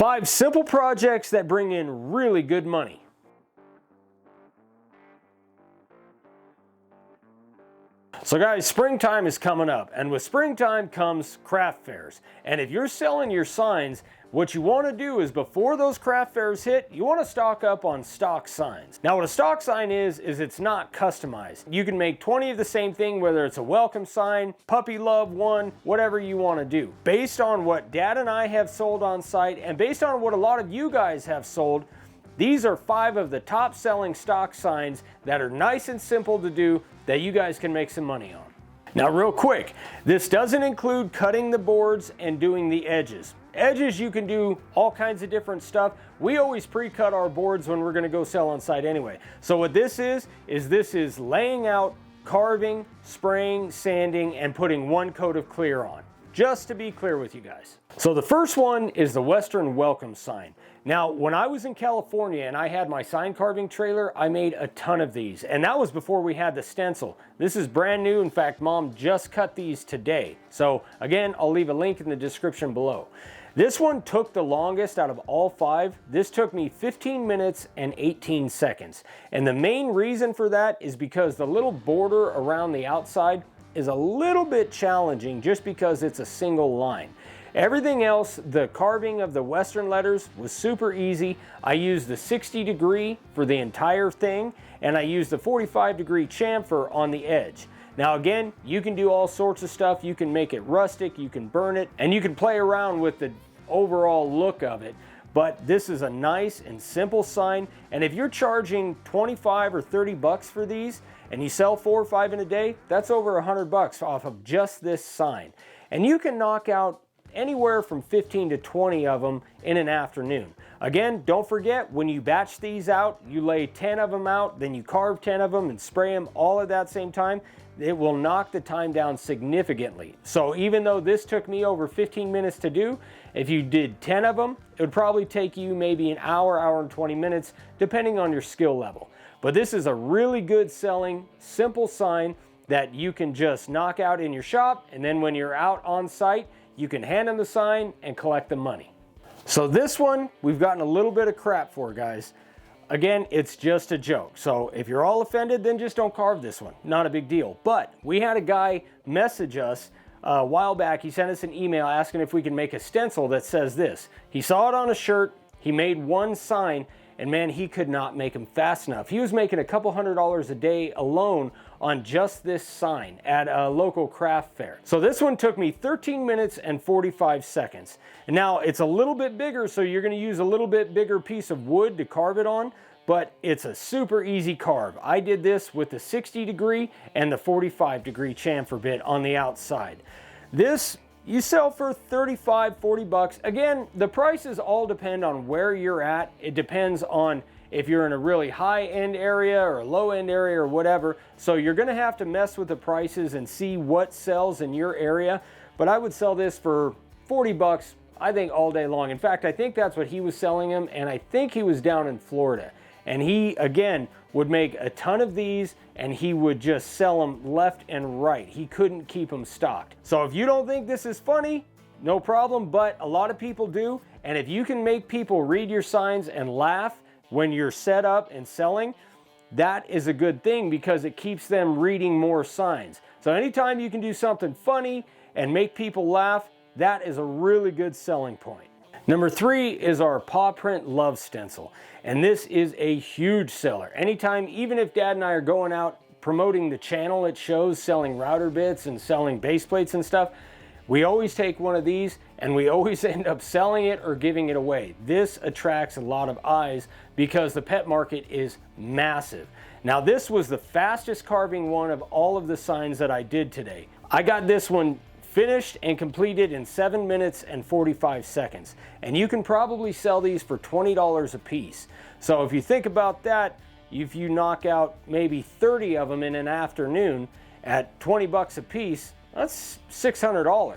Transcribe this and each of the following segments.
5 simple projects that bring in really good money. So guys, springtime is coming up, and with springtime comes craft fairs. And if you're selling your signs, what you want to do is before those craft fairs hit, you want to stock up on stock signs. Now what a stock sign is it's not customized. You can make 20 of the same thing, whether it's a welcome sign, puppy love one, whatever you want to do. Based on what Dad and I have sold on site, and based on what a lot of you guys have sold, these are 5 of the top selling stock signs that are nice and simple to do that you guys can make some money on. Now real quick, this doesn't include cutting the boards and doing the edges. Edges, you can do all kinds of different stuff. We always pre-cut our boards when we're going to go sell on site anyway. So what this is laying out, carving, spraying, sanding, and putting 1 coat of clear on. Just to be clear with you guys. So the first one is the Western welcome sign. Now, when I was in California and I had my sign carving trailer, I made a ton of these, and that was before we had the stencil. This is brand new. In fact, Mom just cut these today. So again, I'll leave a link in the description below. This one took the longest out of all 5. This took me 15 minutes and 18 seconds. And the main reason for that is because the little border around the outside is a little bit challenging just because it's a single line. Everything else, the carving of the Western letters was super easy. I used the 60 degree for the entire thing, and I used the 45 degree chamfer on the edge. Now again, you can do all sorts of stuff. You can make it rustic, you can burn it, and you can play around with the overall look of it. But this is a nice and simple sign, and if you're charging 25 or 30 bucks for these, and you sell 4 or 5 in a day, that's over 100 bucks off of just this sign. And you can knock out anywhere from 15 to 20 of them in an afternoon. Again, don't forget, when you batch these out, you lay 10 of them out, then you carve 10 of them and spray them all at that same time. It will knock the time down significantly. So even though this took me over 15 minutes to do, if you did 10 of them, it would probably take you maybe an hour, hour and 20 minutes, depending on your skill level. But this is a really good selling, simple sign that you can just knock out in your shop, and then when you're out on site, you can hand them the sign and collect the money. So this one, we've gotten a little bit of crap for, guys. Again, it's just a joke. So if you're all offended, then just don't carve this one. Not a big deal. But we had a guy message us a while back. He sent us an email asking if we can make a stencil that says this. He saw it on a shirt. He made 1 sign, and man, he could not make them fast enough. He was making a couple $100 a day alone on just this sign at a local craft fair. So this one took me 13 minutes and 45 seconds. And now it's a little bit bigger, so you're gonna use a little bit bigger piece of wood to carve it on, but it's a super easy carve. I did this with the 60 degree and the 45 degree chamfer bit on the outside. This you sell for 35, 40 bucks. Again, the prices all depend on where you're at. It depends on if you're in a really high-end area or a low-end area or whatever. So you're gonna have to mess with the prices and see what sells in your area. But I would sell this for 40 bucks, I think, all day long. In fact, I think that's what he was selling them, and I think he was down in Florida. And he, again, would make a ton of these, and he would just sell them left and right. He couldn't keep them stocked. So if you don't think this is funny, no problem, but a lot of people do. And if you can make people read your signs and laugh when you're set up and selling, that is a good thing because it keeps them reading more signs. So anytime you can do something funny and make people laugh, that is a really good selling point. Number 3 is our paw print love stencil. And this is a huge seller. Anytime, even if Dad and I are going out promoting the channel it shows, selling router bits and selling base plates and stuff, we always take one of these and we always end up selling it or giving it away. This attracts a lot of eyes because the pet market is massive. Now this was the fastest carving one of all of the signs that I did today. I got this one finished and completed in 7 minutes and 45 seconds. And you can probably sell these for $20 a piece. So if you think about that, if you knock out maybe 30 of them in an afternoon at 20 bucks a piece, that's $600.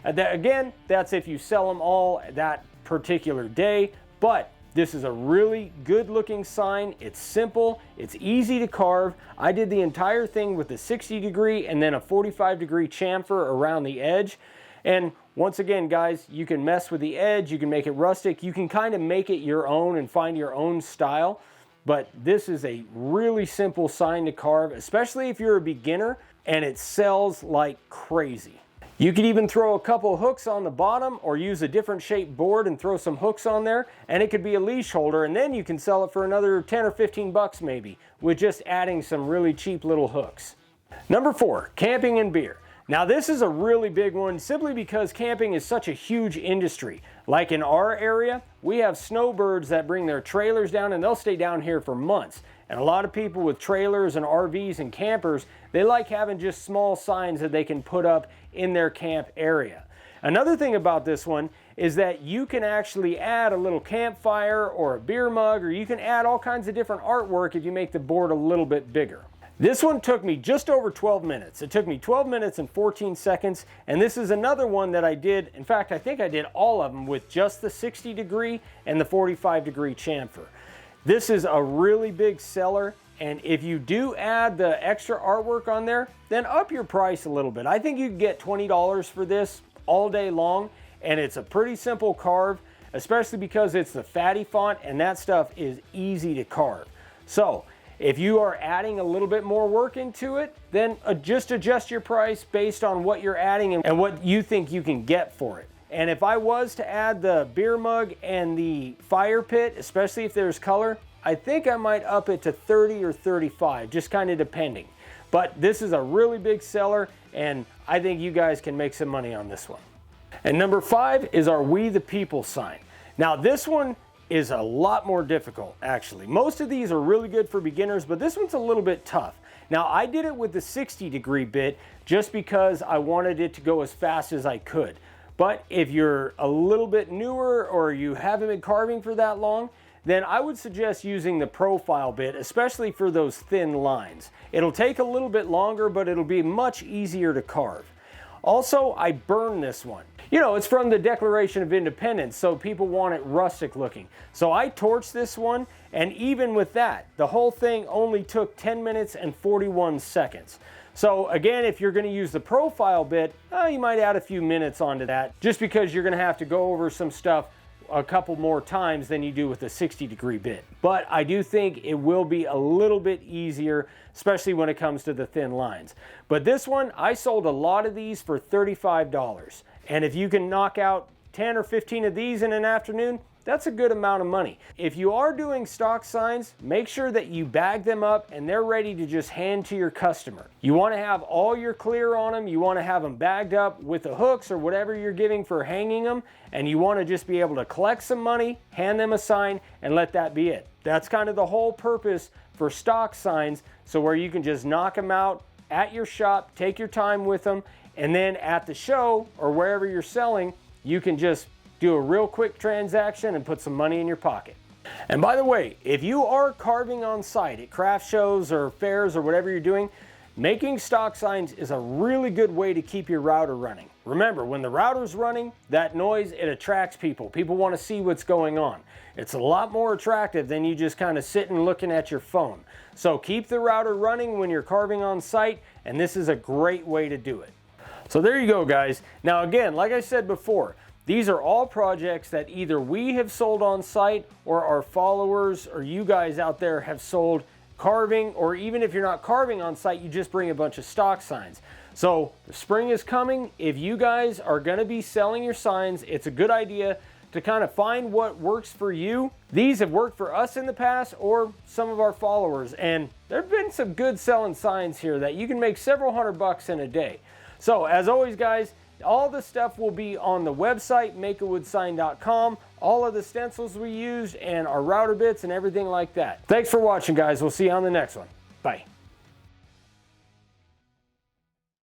Again, that's if you sell them all that particular day, but this is a really good looking sign. It's simple, it's easy to carve. I did the entire thing with the 60 degree and then a 45 degree chamfer around the edge. And once again, guys, you can mess with the edge, you can make it rustic, you can kind of make it your own and find your own style. But this is a really simple sign to carve, especially if you're a beginner, and it sells like crazy. You could even throw a couple hooks on the bottom or use a different shaped board and throw some hooks on there, and it could be a leash holder, and then you can sell it for another 10 or 15 bucks maybe with just adding some really cheap little hooks. Number 4, camping and beer. Now this is a really big one simply because camping is such a huge industry. Like in our area, we have snowbirds that bring their trailers down and they'll stay down here for months. And a lot of people with trailers and RVs and campers, they like having just small signs that they can put up in their camp area. Another thing about this one is that you can actually add a little campfire or a beer mug, or you can add all kinds of different artwork if you make the board a little bit bigger. This one took me just over 12 minutes. It took me 12 minutes and 14 seconds, and this is another one that I did. In fact, I think I did all of them with just the 60 degree and the 45 degree chamfer. This is a really big seller, and if you do add the extra artwork on there, then up your price a little bit. I think you can get $20 for this all day long, and it's a pretty simple carve, especially because it's the fatty font, and that stuff is easy to carve. So if you are adding a little bit more work into it, then just adjust your price based on what you're adding and what you think you can get for it. And if I was to add the beer mug and the fire pit, especially if there's color, I think I might up it to 30 or 35, just kind of depending. But this is a really big seller, and I think you guys can make some money on this one. And number 5 is our We the People sign. Now this one is a lot more difficult, actually. Most of these are really good for beginners, but this one's a little bit tough. Now I did it with the 60 degree bit just because I wanted it to go as fast as I could. But if you're a little bit newer or you haven't been carving for that long, then I would suggest using the profile bit, especially for those thin lines. It'll take a little bit longer, but it'll be much easier to carve. Also, I burned this one. You know, it's from the Declaration of Independence, so people want it rustic looking. So I torched this one, and even with that, the whole thing only took 10 minutes and 41 seconds. So again, if you're going to use the profile bit, you might add a few minutes onto that, just because you're going to have to go over some stuff a couple more times than you do with the 60 degree bit. But I do think it will be a little bit easier, especially when it comes to the thin lines. But this one, I sold a lot of these for $35. And if you can knock out 10 or 15 of these in an afternoon, that's a good amount of money. If you are doing stock signs, make sure that you bag them up and they're ready to just hand to your customer. You want to have all your clear on them. You want to have them bagged up with the hooks or whatever you're giving for hanging them. And you want to just be able to collect some money, hand them a sign, and let that be it. That's kind of the whole purpose for stock signs, so where you can just knock them out at your shop, take your time with them, and then at the show or wherever you're selling, you can just do a real quick transaction and put some money in your pocket. And by the way, if you are carving on site at craft shows or fairs or whatever you're doing, making stock signs is a really good way to keep your router running. Remember, when the router's running, that noise, it attracts people. People want to see what's going on. It's a lot more attractive than you just kind of sitting looking at your phone. So keep the router running when you're carving on site, and this is a great way to do it. So there you go, guys. Now again, like I said before, these are all projects that either we have sold on site or our followers or you guys out there have sold carving, or even if you're not carving on site, you just bring a bunch of stock signs. So the spring is coming. If you guys are going to be selling your signs, it's a good idea to kind of find what works for you. These have worked for us in the past or some of our followers, and there have been some good selling signs here that you can make several $100 in a day. So as always, guys, all the stuff will be on the website, makeawoodsign.com. All of the stencils we used and our router bits and everything like that. Thanks for watching, guys. We'll see you on the next one. Bye.